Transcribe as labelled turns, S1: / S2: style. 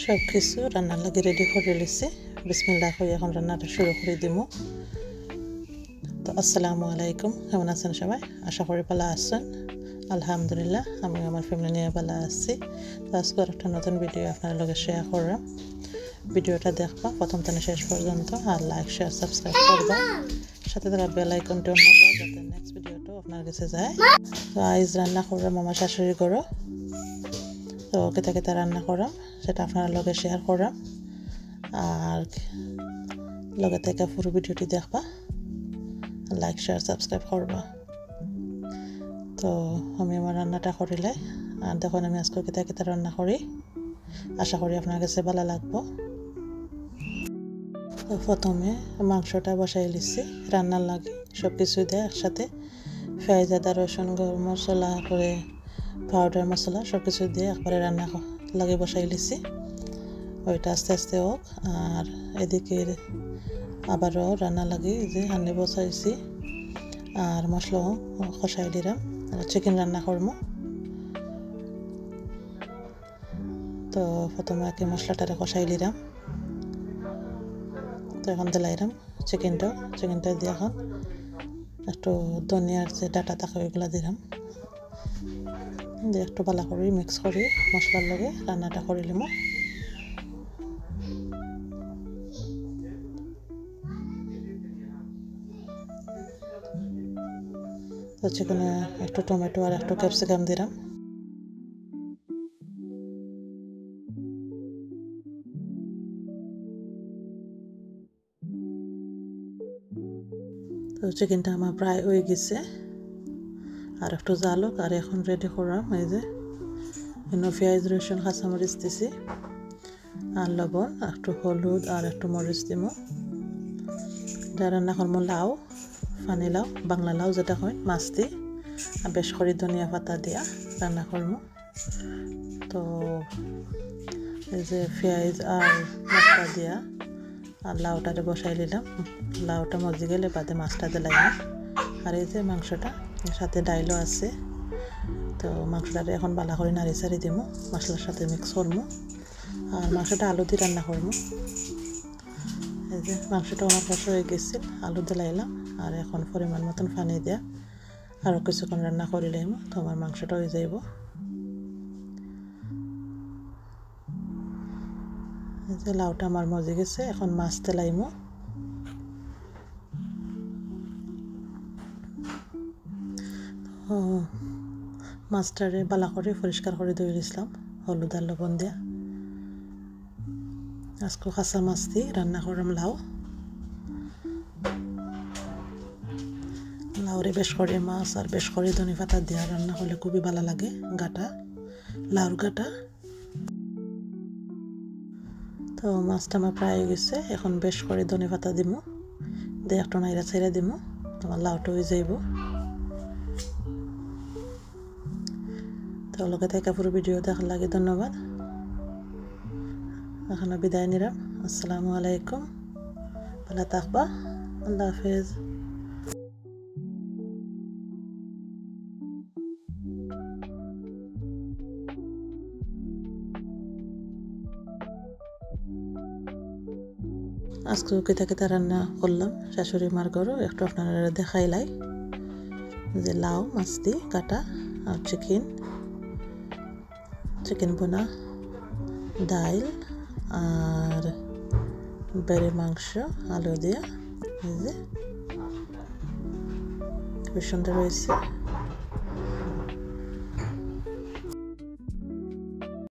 S1: সব কিছু রান্নার লাগে রেডি করে লিছি। বিসমিল্লাহ কই এখন রান্নাটা শুরু করে দিব। তো আসসালামু আলাইকুম, কেমন আছেন সবাই? আশা করি ভালো আছেন। আলহামদুলিল্লাহ আমি আমার ফ্যামিলি নিয়ে ভালো আছি। তো আজকে একটা নতুন ভিডিও আপনার লগে শেয়ার করলাম। ভিডিওটা দেখবা প্রথম থেকে শেষ পর্যন্ত, আর লাইক শেয়ার সাবস্ক্রাইব করবা, সাথে থাকা বেল আইকনটা অন করবা যাতে নেক্সট ভিডিওটা আপনার কাছে যায়। তো আজ রান্না করলাম আমার শাশুড়ি ঘরে। তো কেতা কেতা রান্না করাম সেটা আপনার লগে শেয়ার করাম, আর লগে থেকে পুরো ভিডিওটি দেখবা, লাইক শেয়ার সাবস্ক্রাইব করবা। তো আমি আমার রান্নাটা করিলে আর দেখুন আমি আজকে কেতা কেতা রান্না করি, আশা করি আপনার কাছে ভালো লাগবো। তো প্রথমে মাংসটা বসাই লিছি রান্নার লাগে, সব কিছু দিয়ে একসাথে পেঁয়াজ আদা রসুন গরম মশলা করে পাউডার মশলা সব কিছু দিয়ে একবারে রান্না লাগে বসাই লিছি। ওইটা আস্তে আস্তে হোক, আর এদিকে আবারও রান্না লাগে যে হান্ডি বসাইছি আর মশলাও কষাই দিলাম, চিকেন রান্না করবো। তো প্রথমে আগে মশলাটা কষাই দিলাম, তো এখন দিলাইলাম চিকেনটা দিয়ে এখন একটু ধনিয়ার যে ডাটা থাকে ওইগুলো দিলাম, দিয়ে একটু ভালো করে মিক্স করি মশলার লগে রান্নাটা করে নিব। তো চিকেনে একটু টমেটো আর একটু ক্যাপসিকাম দিলাম। তো চিকেনটা আমার প্রায় হয়ে গেছে, আর একটু জালুক আর এখন রেডি করাম। এই যে পেঁয়াজ রসুন কাঁচামরিচ দিছি আর লবণ, একটু হলুদ আর একটু মরিচ দিব। যা রান্না করবো লাউ, পানি লাউ, বাংলা লাউ যেটা হয় মাছ দি, আর বেশ করে ধনিয়া পাতা দিয়া রান্না করবো। তো এই যে পেঁয়াজ আর মশলা দিয়া আর লাউটারে বসাই নিলাম, লাউটা মজি গেলে বাদে মাছটা দিলাম। আর এই যে মাংসটা সাথে ডাইলও আছে, তো মাংসটারে এখন বালা করে নাড়ি চাড়ি দিব, মশলার সাথে মিক্স করবো। আর মাংসটা আলু দিয়ে রান্না করবো। এই যে মাংসটা আমার কষা হয়ে গেছে, আলু দিলাইলাম, আর এখন পরিমাণ মতন পানি দিয়া আরও কিছুক্ষণ রান্না করিলাম, তো আমার মাংসটা হয়ে যাইব। এই যে লাউটা আমার মজে গেছে, এখন মাছ দিলাইম। মাছটারে বালা করে পরিষ্কার করে ধুয়ে দিয়েছিলাম হলুদ আর লবণ দিয়া। আজকে কাঁচা মাছ দিয়ে রান্না করলাম লাউ। লাউরে বেশ করে মাছ আর বেশ করে ধনে পাতা দিয়া রান্না করলে খুবই ভালো লাগে। গাটা লাউর গাটা। তো মাছটা আমার প্রায় হয়ে গেছে, এখন বেশ করে ধনে পাতা দিব, দিয়ে একটু নাইরা ছাইরা দিব, তোমার লাউটা হয়ে যাইব। তো লগে থেকে পুরো ভিডিও দেখার লাগে ধন্যবাদ। এখন বিদায় নিলাম। আসসালামু আলাইকুম, ভালো থাকবা, আল্লাহ হাফেজ। আজকে কেতা কেতা রান্না করলাম শাশুড়ি মার ঘরও, একটু আপনারা দেখাইলাই যে লাউ মাছ দিয়ে কাটা আর চিকেন বোনা, ডাইল আর বেড়ে মাংস আলু দিয়া। এই যে খুব সুন্দর হয়েছে।